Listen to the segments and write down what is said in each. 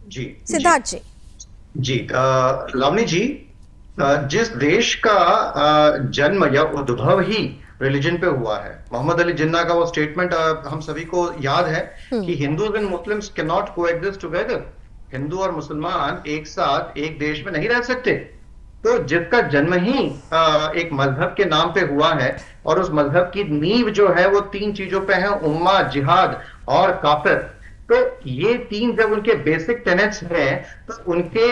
जी जी सिद्धार्थ जी। जी लावनी जी, जिस देश का जन्म या उद्भव ही रिलीजन पे हुआ है, मोहम्मद अली जिन्ना का वो स्टेटमेंट हम सभी को याद है कि hmm. Hindus and Muslims can not coexist together. हिंदू और मुसलमान एक साथ एक देश में नहीं रह सकते। तो जिसका जन्म ही एक मजहब के नाम पे हुआ है, और उस मजहब की नींव जो है वो तीन चीजों पे है, उम्मा, जिहाद और काफिर। तो ये तीन जब उनके बेसिक टेनेट्स हैं, तो उनके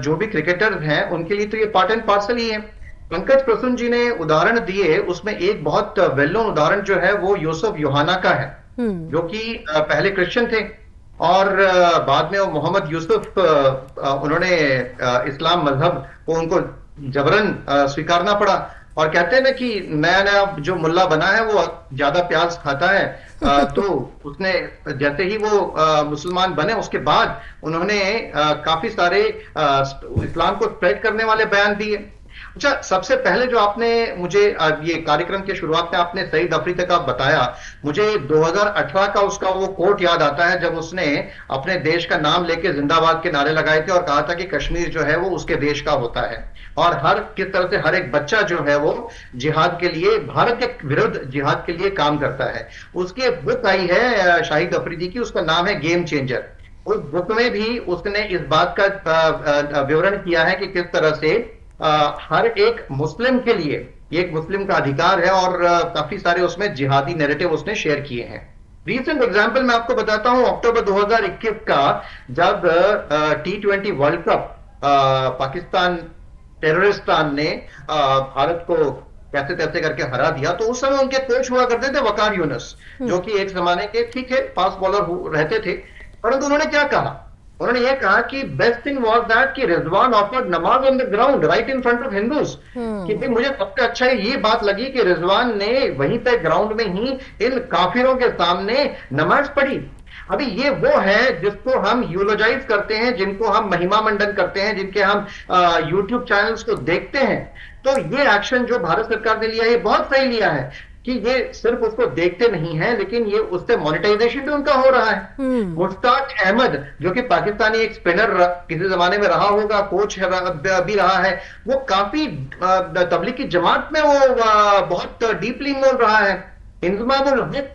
जो भी क्रिकेटर्स हैं उनके लिए तो ये पार्ट एंड पार्सल ही है। पंकज प्रसून जी ने उदाहरण दिए, उसमें एक बहुत वेल नोन उदाहरण जो है वो यूसुफ योहाना का है, हम्म। जो कि पहले क्रिश्चियन थे, और बाद में वो मोहम्मद यूसुफ, उन्होंने इस्लाम मजहब को उनको जबरन स्वीकारना पड़ा। और कहते हैं ना कि नया नया जो मुल्ला बना है वो ज्यादा प्याज खाता है। तो उसने जैसे ही वो मुसलमान बने, उसके बाद उन्होंने काफी सारे इस्लाम को स्प्रेड करने वाले बयान दिए। अच्छा, सबसे पहले जो आपने मुझे ये कार्यक्रम के शुरुआत में आपने सईद अफरीदी का बताया, मुझे 2018 का उसका वो कोट याद आता है, जब उसने अपने देश का नाम लेके जिंदाबाद के नारे लगाए थे और कहा था कि कश्मीर जो है वो उसके देश का होता है, और हर किस तरह से हर एक बच्चा जो है वो जिहाद के लिए, भारत के विरुद्ध जिहाद के लिए काम करता है। उसकी एक बुक आई है शाहिद अफरीदी की, उसका नाम है गेम चेंजर। उस बुक में भी उसने इस बात का विवरण किया है कि किस तरह से हर एक मुस्लिम के लिए ये एक मुस्लिम का अधिकार है, और काफी सारे उसमें जिहादी नैरेटिव उसने शेयर किए हैं। रीसेंट एग्जांपल मैं आपको बताता हूं, अक्टूबर 2021 का, जब T20 world cup Pakistan Terroristan ने भारत को कैसे तैसे करके हरा दिया, तो उस समय उनके कोच हुआ करते थे वकार यूनुस, जो कि एक जमाने के ठीक है फास्ट बॉलर रहते थे। परंतु उन्होंने क्या कहा, उन्होंने ये कहा कि बेस्ट थिंग वाज दैट कि रिजवान ऑफर्ड नमाज on the ground right in front of Hindus. कि भाई मुझे सबसे अच्छा ये बात लगी कि रिजवान ने वहीं पे ग्राउंड में ही इन काफिरों के सामने नमाज पढ़ी। अभी ये वो है जिसको हम यूलोजाइज करते हैं, जिनको हम महिमा मंडन करते हैं, जिनके हम यूट्यूब चैनल्स को देखते हैं। तो ये एक्शन जो भारत सरकार ने लिया है, ये बहुत सही लिया है कि ये सिर्फ उसको देखते नहीं है, लेकिन ये उससे मोनेटाइजेशन भी उनका हो रहा है। मुश्ताक अहमद, जो कि पाकिस्तानी एक स्पिनर किसी जमाने में रहा होगा, कोच भी रहा है, वो काफी तबलीग की जमात में वो बहुत डीपली इन्वॉल्व रहा है। इंजमामुल हक,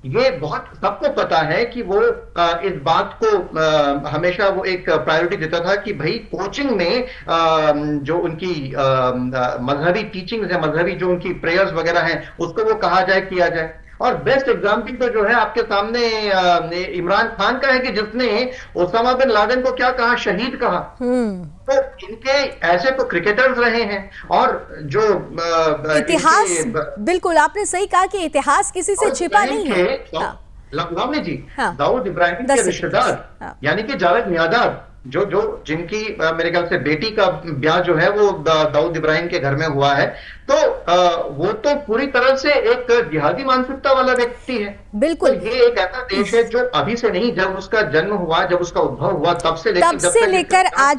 ये बहुत सबको पता है कि वो इस बात को हमेशा वो एक प्रायोरिटी देता था कि भाई कोचिंग में जो उनकी मजहबी टीचिंग्स है, मजहबी जो उनकी प्रेयर्स वगैरह हैं, उसको वो कहा जाए, किया जाए। और बेस्ट एग्जाम्पल तो जो है आपके सामने इमरान खान का है, कि जिसने ओसामा बिन लादेन को क्या कहा, शहीद कहा। तो इनके ऐसे तो क्रिकेटर्स रहे हैं, और जो इतिहास, बिल्कुल आपने सही कहा कि इतिहास किसी से छिपा नहीं है। लावनी जी, हाँ। दाऊद इब्राहिम के रिश्तेदार, यानी कि जावेद मियादाद, जो जिनकी मेरे ख्याल से बेटी का ब्याह जो है वो दाऊद इब्राहिम के घर में हुआ है, तो वो तो पूरी तरह से एक जिहादी मानसिकता वाला व्यक्ति है। बिल्कुल। तो ये एक ऐसा देश है जो अभी से नहीं, जब उसका जन्म हुआ, जब उसका उद्भव हुआ, तब से लेकर आज